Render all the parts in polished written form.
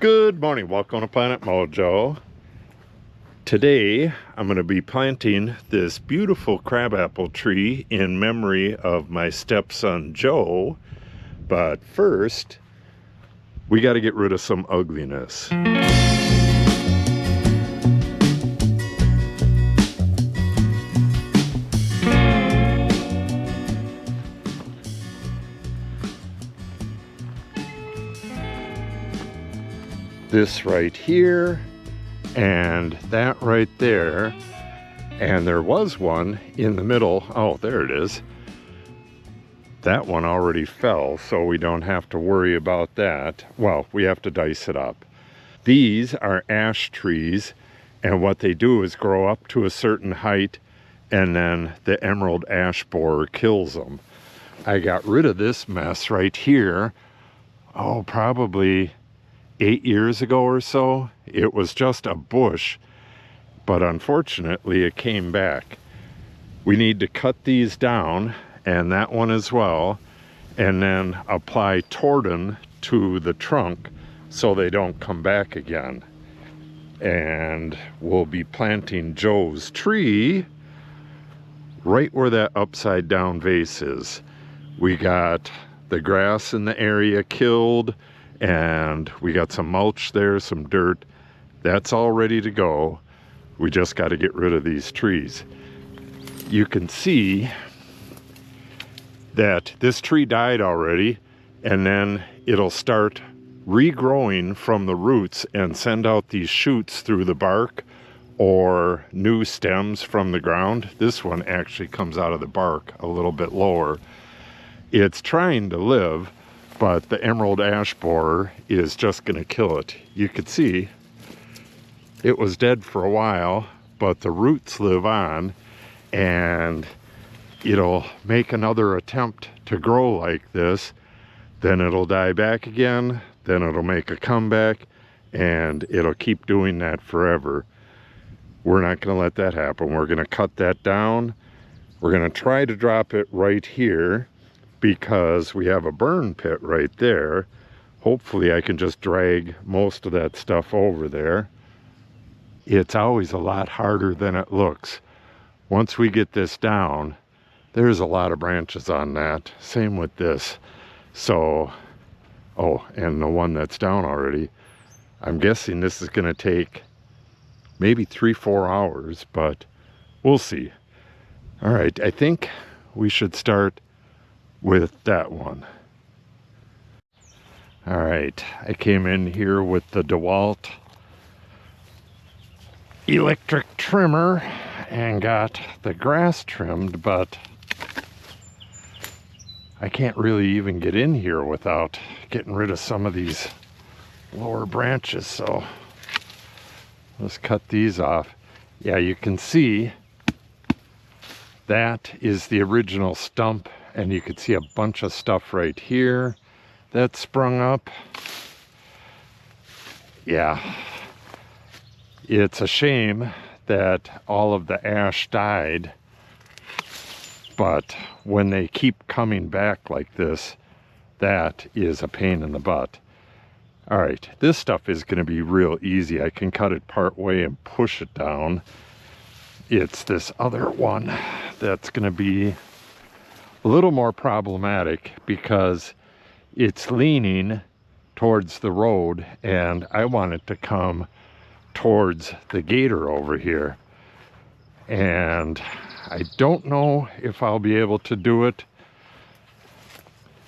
Good morning, welcome to Planet Mojo. Today I'm going to be planting this beautiful crabapple tree in memory of my stepson Joe. But first, we got to get rid of some ugliness. This right here and that right there, and there was one in the middle. Oh, there it is. That one already fell, so we don't have to worry about that. Well, we have to dice it up. These are ash trees, and what they do is grow up to a certain height, and then the emerald ash borer kills them. I got rid of this mess right here, oh, probably 8 years ago or so. It was just a bush, but unfortunately it came back. We need to cut these down, and that one as well, and then apply Torden to the trunk so they don't come back again. And we'll be planting Joe's tree right where that upside down vase is. We got the grass in the area killed, and we got some mulch there, some dirt. That's all ready to go. We just got to get rid of these trees. You can see that this tree died already, and then it'll start regrowing from the roots and send out these shoots through the bark or new stems from the ground. This one actually comes out of the bark a little bit lower. It's trying to live, but the emerald ash borer is just going to kill it. You could see it was dead for a while, but the roots live on, and it'll make another attempt to grow like this. Then it'll die back again, then it'll make a comeback, and it'll keep doing that forever. We're not going to let that happen. We're going to cut that down. We're going to try to drop it right here, because we have a burn pit right there. Hopefully I can just drag most of that stuff over there. It's always a lot harder than it looks. Once we get this down, there's a lot of branches on that. Same with this. So, oh, and the one that's down already. I'm guessing this is going to take maybe 3-4 hours, but we'll see. All right, I think we should start with that one. All right, I came in here with the DeWalt electric trimmer and got the grass trimmed, but I can't really even get in here without getting rid of some of these lower branches, so let's cut these off. Yeah, you can see that is the original stump, and you can see a bunch of stuff right here that sprung up. Yeah, it's a shame that all of the ash died, but when they keep coming back like this, that is a pain in the butt. All right, this stuff is going to be real easy. I can cut it part way and push it down. It's this other one that's going to be a little more problematic because it's leaning towards the road, and I want it to come towards the gator over here. And I don't know if I'll be able to do it.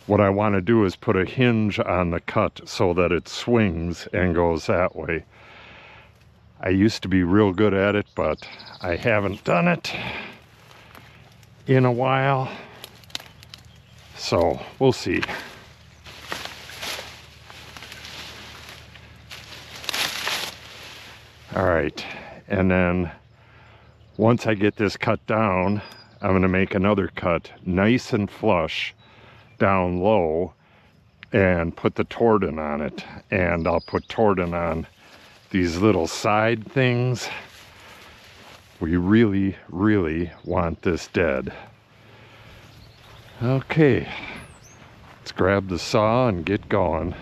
What I want to do is put a hinge on the cut so that it swings and goes that way. I used to be real good at it, but I haven't done it in a while. So we'll see. All right, and then once I get this cut down, I'm going to make another cut nice and flush down low and put the Torden on it. And I'll put Torden on these little side things. We really, really want this dead. Okay, let's grab the saw and get going.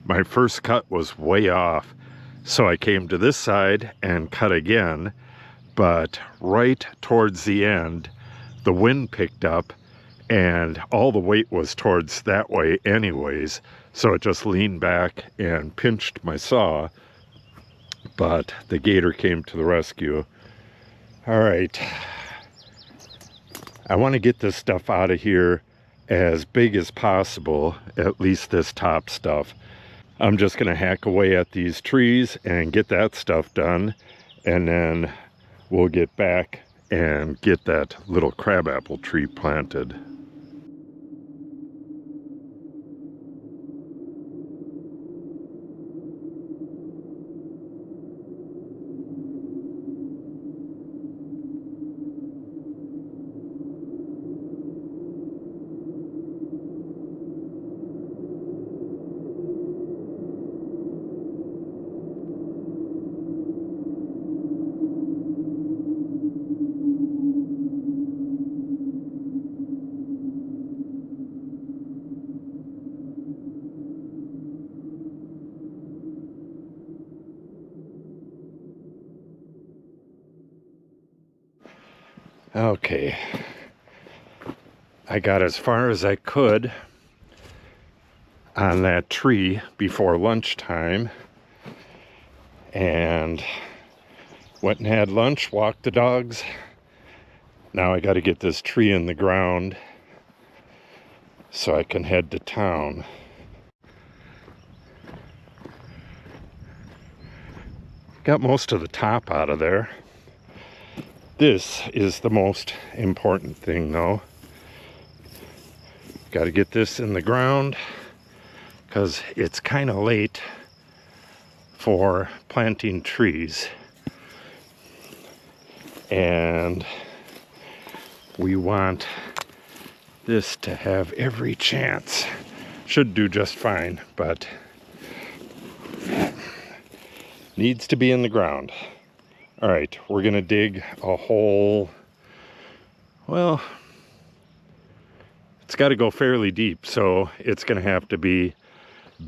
my first cut was way off. So I came to this side and cut again, but right towards the end, the wind picked up and all the weight was towards that way anyways. So it just leaned back and pinched my saw, but the gator came to the rescue. All right, I want to get this stuff out of here as big as possible, at least this top stuff. I'm just going to hack away at these trees and get that stuff done, and then we'll get back and get that little crabapple tree planted. Okay, I got as far as I could on that tree before lunchtime and went and had lunch, walked the dogs. Now I got to get this tree in the ground so I can head to town. Got most of the top out of there. This is the most important thing though. Got to get this in the ground because it's kind of late for planting trees. And we want this to have every chance. Should do just fine, but needs to be in the ground. All right, we're gonna dig a hole. Well, it's got to go fairly deep, so it's gonna have to be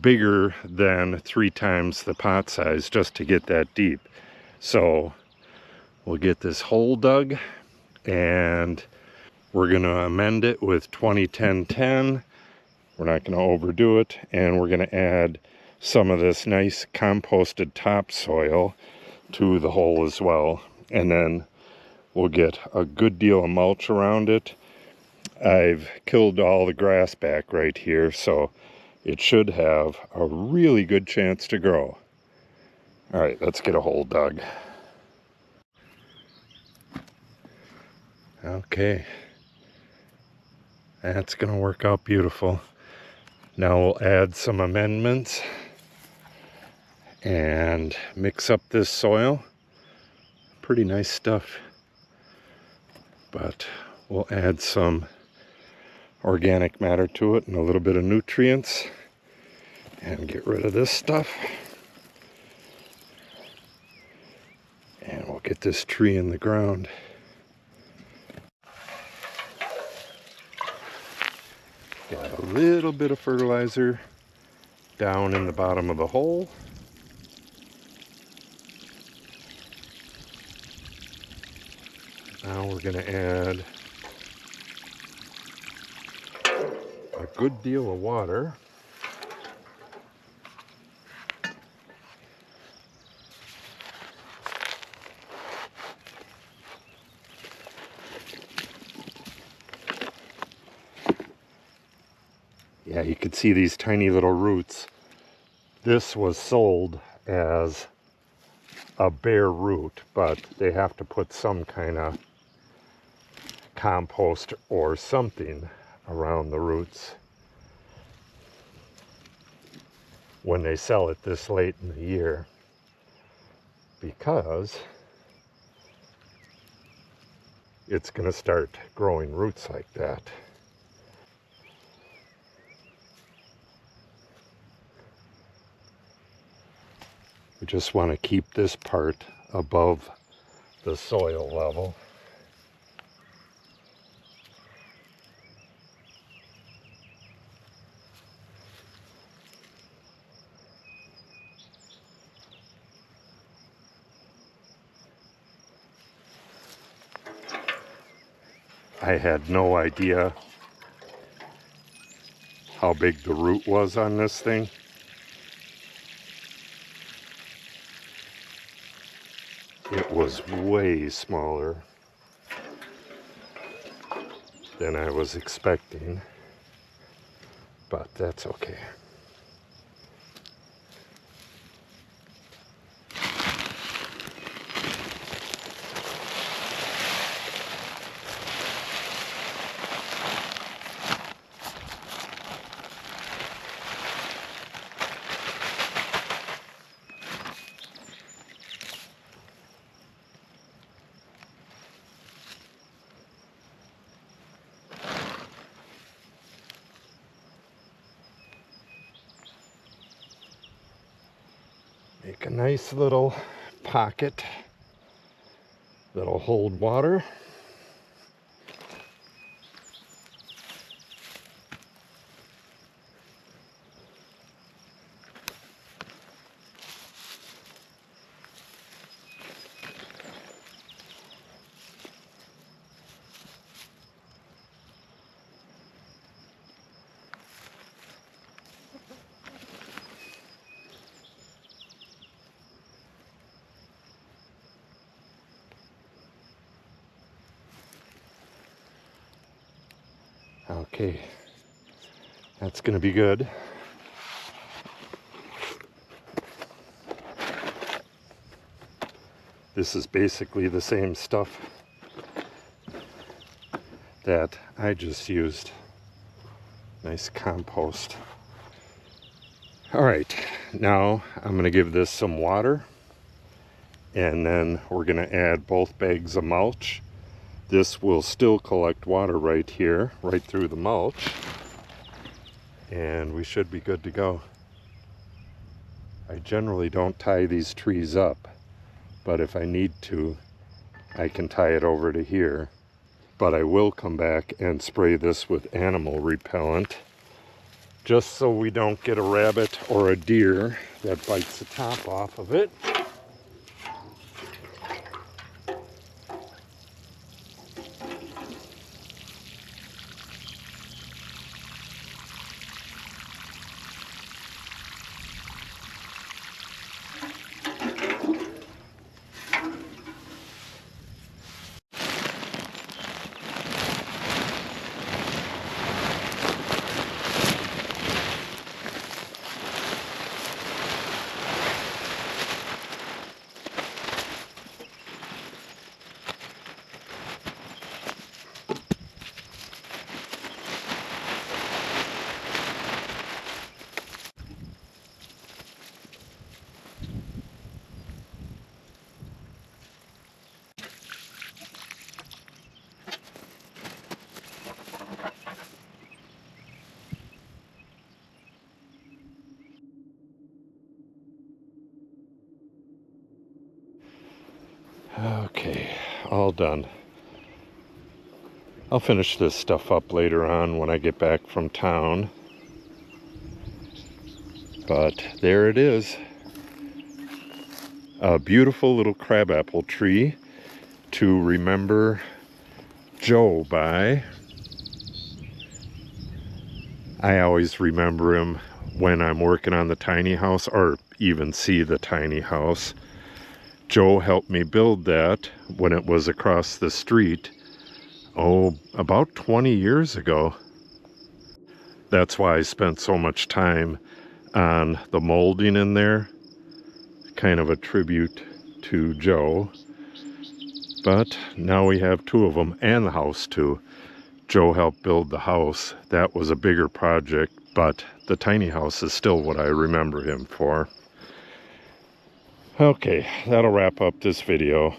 bigger than 3 times the pot size just to get that deep. So we'll get this hole dug and we're gonna amend it with 20-10-10. We're not gonna overdo it, and we're gonna add some of this nice composted topsoil to the hole as well, and then we'll get a good deal of mulch around it. I've killed all the grass back right here, so it should have a really good chance to grow. All right, let's get a hole dug. Okay, that's gonna work out beautiful. Now we'll add some amendments and mix up this soil. Pretty nice stuff, but we'll add some organic matter to it and a little bit of nutrients and get rid of this stuff. And we'll get this tree in the ground. Got a little bit of fertilizer down in the bottom of the hole. Now we're going to add a good deal of water. Yeah, you can see these tiny little roots. This was sold as a bare root, but they have to put some kind of compost or something around the roots when they sell it this late in the year, because it's going to start growing roots like that. We just want to keep this part above the soil level. I had no idea how big the root was on this thing. It was way smaller than I was expecting, but that's okay. Make a nice little pocket that'll hold water. Okay, that's gonna be good. This is basically the same stuff that I just used. Nice compost. All right, now I'm gonna give this some water, and then we're gonna add both bags of mulch. This will still collect water right here, right through the mulch, and we should be good to go. I generally don't tie these trees up, but if I need to, I can tie it over to here. But I will come back and spray this with animal repellent, just so we don't get a rabbit or a deer that bites the top off of it. Okay, all done. I'll finish this stuff up later on when I get back from town. But there it is. A beautiful little crabapple tree to remember Joe by. I always remember him when I'm working on the tiny house, or even see the tiny house. Joe helped me build that when it was across the street, about 20 years ago. That's why I spent so much time on the molding in there, kind of a tribute to Joe. But now we have two of them, and the house too. Joe helped build the house. That was a bigger project, but the tiny house is still what I remember him for. Okay, that'll wrap up this video.